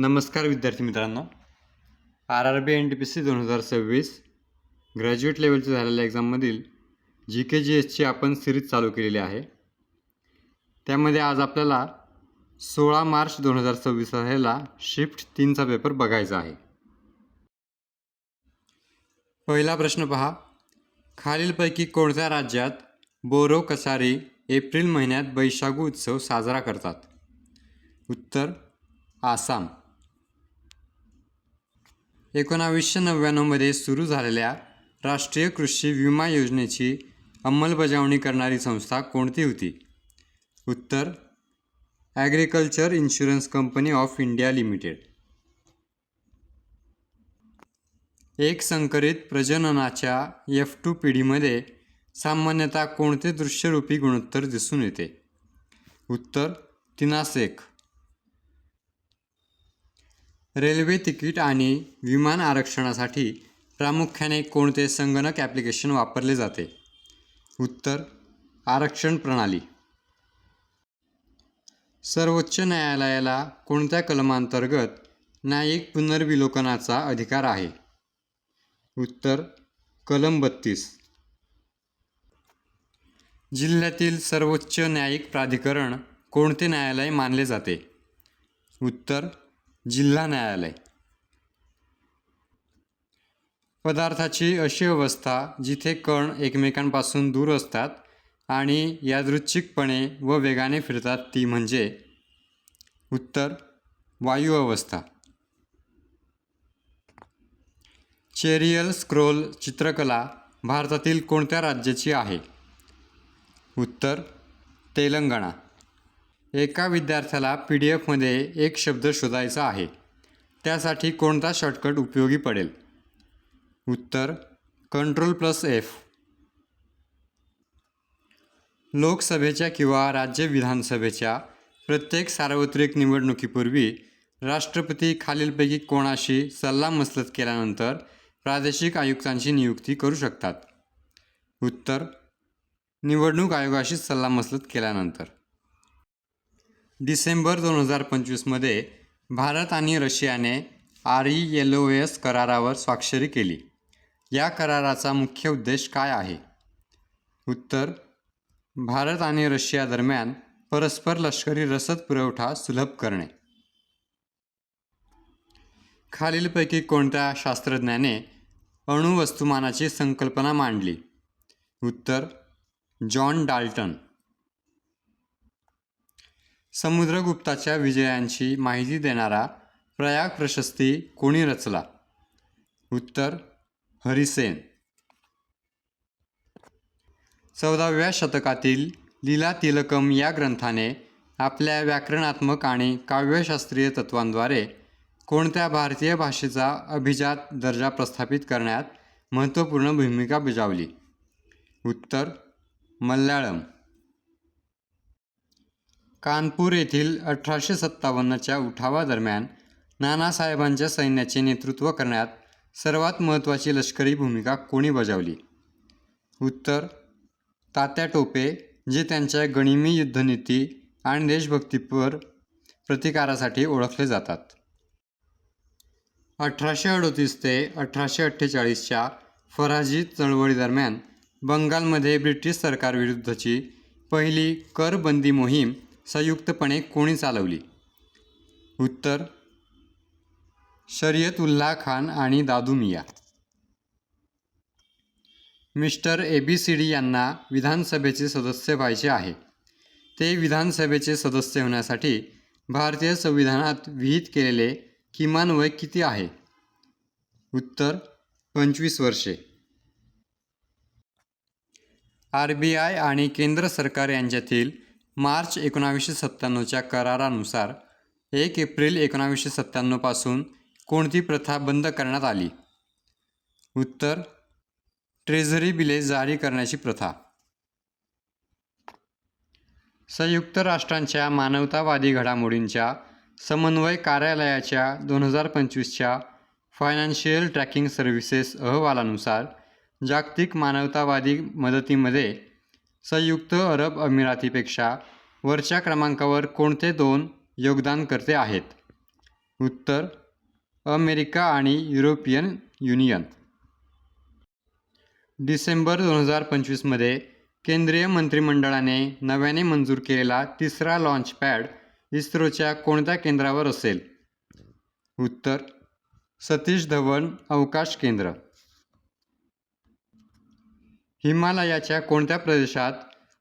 नमस्कार विद्यार्थी मित्रांनो, RRB NTPC 2026 ग्रॅज्युएट लेवलच्या झालेल्या एक्झाममधील GK GSची आपण सिरीज चालू केलेली आहे. त्यामध्ये आज आपल्याला 16 मार्च 2026 ला शिफ्ट 3चा पेपर बघायचा आहे. पहिला प्रश्न पहा, खालीलपैकी कोणत्या राज्यात बोरो कसारी एप्रिल महिन्यात बैशागू उत्सव साजरा करतात? उत्तर आसाम. 1999 मध्ये सुरू झालेल्या राष्ट्रीय कृषी विमा योजनेची अंमलबजावणी करणारी संस्था कोणती होती? उत्तर agriculture insurance company of India limited. एक संकरित प्रजननाच्या F2 पिढीमध्ये सामान्यतः कोणते दृश्यरूपी गुणोत्तर दिसून येते? उत्तर तिनासेक. रेल्वे तिकीट आणि विमान आरक्षणासाठी प्रामुख्याने कोणते संगणक ॲप्लिकेशन वापरले जाते? उत्तर आरक्षण प्रणाली. सर्वोच्च न्यायालयाला कोणत्या कलमांतर्गत न्यायिक पुनर्विलोकनाचा अधिकार आहे? उत्तर कलम 32. जिल्ह्यातील सर्वोच्च न्यायिक प्राधिकरण कोणते न्यायालय मानले जाते? उत्तर जिल्हा न्यायालय. पदार्थाची अशी अवस्था जिथे कण एकमेकांपासून दूर असतात आणि यादृच्छिकपणे व वेगाने फिरतात ती म्हणजे? उत्तर वायू अवस्था. चेरियल स्क्रोल चित्रकला भारतातील कोणत्या राज्याची आहे? उत्तर तेलंगणा. एका विद्यार्थ्याला PDF मध्ये एक शब्द शोधायचा आहे, त्यासाठी कोणता शॉर्टकट उपयोगी पडेल? उत्तर Ctrl+F. लोकसभेच्या किंवा राज्य विधानसभेच्या प्रत्येक सार्वत्रिक निवडणुकीपूर्वी राष्ट्रपती खालीलपैकी कोणाशी सल्लामसलत केल्यानंतर प्रादेशिक आयुक्तांची नियुक्ती करू शकतात? उत्तर निवडणूक आयोगाशी सल्लामसलत केल्यानंतर. डिसेंबर 2025 मध्ये भारत आणि रशियाने RELOS करारावर स्वाक्षरी केली. या कराराचा मुख्य उद्देश काय आहे? उत्तर भारत आणि रशिया दरम्यान परस्पर लष्करी रसद पुरवठा सुलभ करणे. खालीलपैकी कोणत्या शास्त्रज्ञाने अणुवस्तुमानाची संकल्पना मांडली? उत्तर जॉन डाल्टन. समुद्रगुप्ताच्या विजयांची माहिती देणारा प्रयाग प्रशस्ती कोणी रचला? उत्तर हरिसेन. 14व्या शतकातील लीला तिलकम या ग्रंथाने आपल्या व्याकरणात्मक आणि काव्यशास्त्रीय तत्वांद्वारे कोणत्या भारतीय भाषेचा अभिजात दर्जा प्रस्थापित करण्यात महत्त्वपूर्ण भूमिका बजावली? उत्तर मल्याळम. कानपूर येथील 1857च्या उठावादरम्यान नानासाहेबांच्या सैन्याचे नेतृत्व करण्यात सर्वात महत्त्वाची लष्करी भूमिका कोणी बजावली? उत्तर तात्या टोपे, जे त्यांच्या गनिमी युद्धनीती आणि देशभक्तीपर प्रतिकारासाठी ओळखले जातात. 1838 ते 1848च्या फराजी चळवळीदरम्यान बंगालमध्ये ब्रिटिश सरकारविरुद्धची पहिली करबंदी मोहीम संयुक्तपणे कोणी चालवली? उत्तर शरीयतउल्लाह खान आणि दादू मिया. मिस्टर ABCD यांना विधानसभेचे सदस्य व्हायचे आहे. ते विधानसभेचे सदस्य होण्यासाठी भारतीय संविधानात विहित केलेले किमान वय किती आहे? उत्तर 25 वर्षे. RBI आणि केंद्र सरकार यांच्यातील मार्च 1997च्या करारानुसार 1 एप्रिल 1997 पासून कोणती प्रथा बंद करण्यात आली? उत्तर ट्रेझरी बिले जारी करण्याची प्रथा. संयुक्त राष्ट्रांच्या मानवतावादी घडामोडींच्या समन्वय कार्यालयाच्या 2025च्या फायनान्शियल ट्रॅकिंग सर्व्हिसेस अहवालानुसार जागतिक मानवतावादी मदतीमध्ये संयुक्त अरब अमिरातीपेक्षा वरच्या क्रमांकावर कोणते 2 योगदानकर्ते आहेत? उत्तर अमेरिका आणि युरोपियन युनियन. डिसेंबर 2025मध्ये केंद्रीय मंत्रिमंडळाने नव्याने मंजूर केलेला तिसरा लॉन्च पॅड इस्रोच्या कोणत्या केंद्रावर असेल? उत्तर सतीश धवन अवकाश केंद्र. हिमालयाच्या कोणत्या प्रदेशात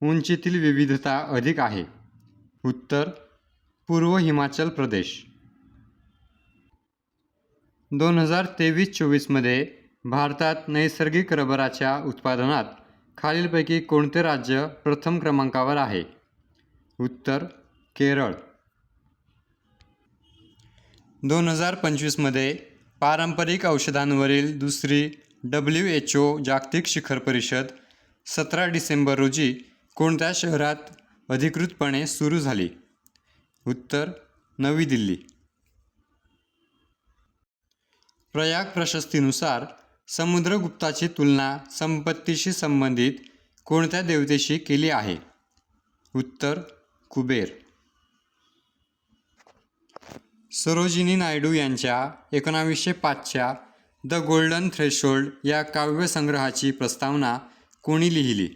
उंचीतील विविधता अधिक आहे? उत्तर पूर्व हिमाचल प्रदेश. 2023-24मध्ये भारतात नैसर्गिक रबराच्या उत्पादनात खालीलपैकी कोणते राज्य प्रथम क्रमांकावर आहे? उत्तर केरळ. 2025मध्ये पारंपरिक औषधांवरील दुसरी WHO जागतिक शिखर परिषद 17 डिसेंबर रोजी कोणत्या शहरात अधिकृतपणे सुरू झाली? उत्तर नवी दिल्ली. प्रयाग प्रशस्तीनुसार समुद्रगुप्ताची तुलना संपत्तीशी संबंधित कोणत्या देवतेशी केली आहे? उत्तर कुबेर. सरोजिनी नायडू यांच्या 1905च्या द गोल्डन थ्रेशोल्ड या काव्यसंग्रहाची प्रस्तावना कोणी लिहिली?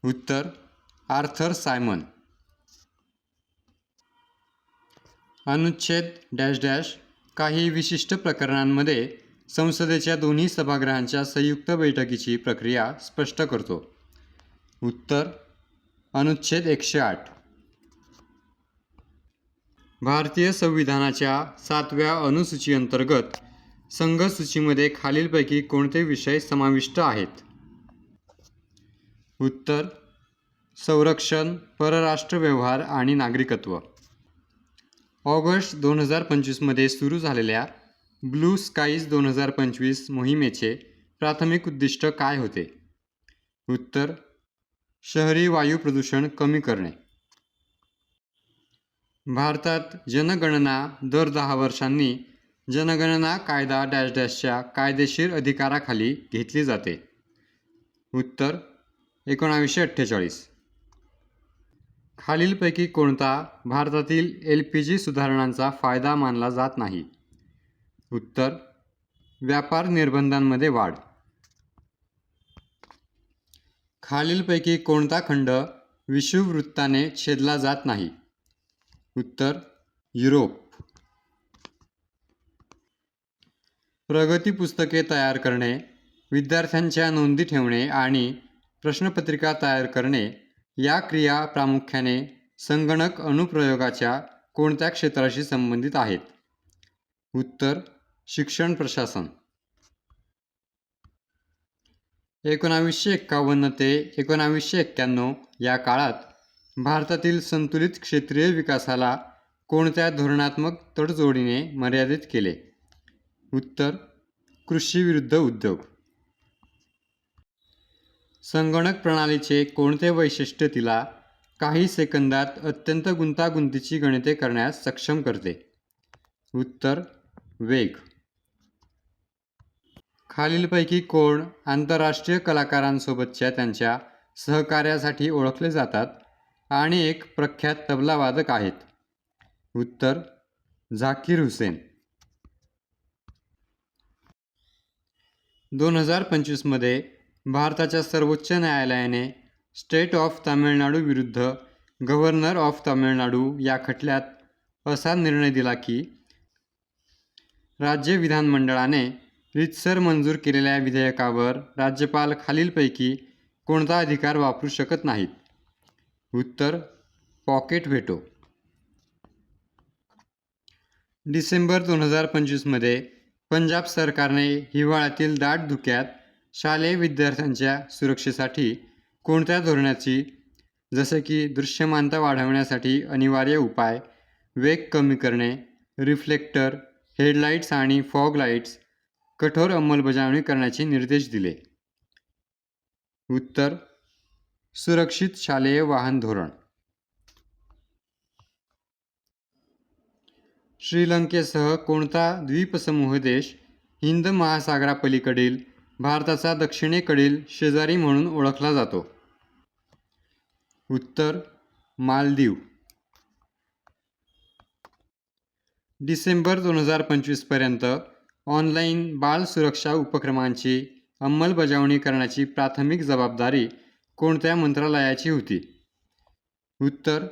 उत्तर आर्थर सायमन. अनुच्छेद डॅश डॅश काही विशिष्ट प्रकरणांमध्ये संसदेच्या दोन्ही सभागृहांच्या संयुक्त बैठकीची प्रक्रिया स्पष्ट करतो. उत्तर अनुच्छेद 108. भारतीय संविधानाच्या 7व्या अनुसूचीअंतर्गत संघ सूचीमध्ये खालीलपैकी कोणते विषय समाविष्ट आहेत? उत्तर संरक्षण, परराष्ट्र व्यवहार आणि नागरिकत्व. ऑगस्ट 2025मध्ये सुरू झालेल्या ब्लू स्काईज 2025 मोहिमेचे प्राथमिक उद्दिष्ट काय होते? उत्तर शहरी वायू प्रदूषण कमी करणे. भारतात जनगणना दर 10 वर्षांनी जनगणना कायदा डॅश डॅशच्या कायदेशीर अधिकाराखाली घेतली जाते. उत्तर 1948. खालीलपैकी कोणता भारतातील LPG सुधारणांचा फायदा मानला जात नाही? उत्तर व्यापार निर्बंधांमध्ये वाढ. खालीलपैकी कोणता खंड विषुववृत्ताने छेदला जात नाही? उत्तर युरोप. प्रगती पुस्तके तयार करणे, विद्यार्थ्यांच्या नोंदी ठेवणे आणि प्रश्नपत्रिका तयार करणे या क्रिया प्रामुख्याने संगणक अनुप्रयोगाच्या कोणत्या क्षेत्राशी संबंधित आहेत? उत्तर शिक्षण प्रशासन. 1951 ते 1991 या काळात भारतातील संतुलित क्षेत्रीय विकासाला कोणत्या धोरणात्मक तडजोडीने मर्यादित केले? उत्तर कृषी विरुद्ध उद्योग. संगणक प्रणालीचे कोणते वैशिष्ट्य तिला काही सेकंदात अत्यंत गुंतागुंतीची गणिते करण्यास सक्षम करते? उत्तर वेग. खालीलपैकी कोण आंतरराष्ट्रीय कलाकारांसोबतच्या त्यांच्या सहकार्यासाठी ओळखले जातात आणि एक प्रख्यात तबलावादक आहेत? उत्तर झाकीर हुसेन. 2025मध्ये भारताच्या सर्वोच्च न्यायालयाने स्टेट ऑफ तामिळनाडू विरुद्ध गव्हर्नर ऑफ तामिळनाडू या खटल्यात असा निर्णय दिला की राज्य विधानमंडळाने रीतसर मंजूर केलेल्या विधेयकावर राज्यपाल खालीलपैकी कोणता अधिकार वापरू शकत नाहीत? उत्तर पॉकेट व्हेटो. डिसेंबर 2025मध्ये पंजाब सरकारने हिवाळ्यातील दाट धुक्यात शालेय विद्यार्थ्यांच्या सुरक्षेसाठी कोणत्या धोरणाची, जसे की दृश्यमानता वाढवण्यासाठी अनिवार्य उपाय, वेग कमी करणे, रिफ्लेक्टर, हेडलाईट्स आणि फॉग लाईट्स, कठोर अंमलबजावणी करण्याचे निर्देश दिले? उत्तर सुरक्षित शालेय वाहन धोरण. श्रीलंकेसह कोणता द्वीपसमूह देश हिंद महासागरापलीकडील भारताचा दक्षिणेकडील शेजारी म्हणून ओळखला जातो? उत्तर मालदीव. डिसेंबर 2025पर्यंत ऑनलाईन बाल सुरक्षा उपक्रमांची अंमलबजावणी करण्याची प्राथमिक जबाबदारी कोणत्या मंत्रालयाची होती? उत्तर: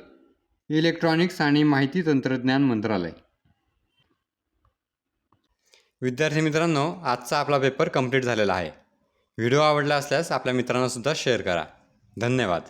इलेक्ट्रॉनिक्स आणि माहिती तंत्रज्ञान मंत्रालय. विद्यार्थी मित्रांनो, आजचा आपला पेपर कंप्लीट झालेला आहे. व्हिडिओ आवडला असल्यास आपल्या मित्रांना सुद्धा शेअर करा. धन्यवाद.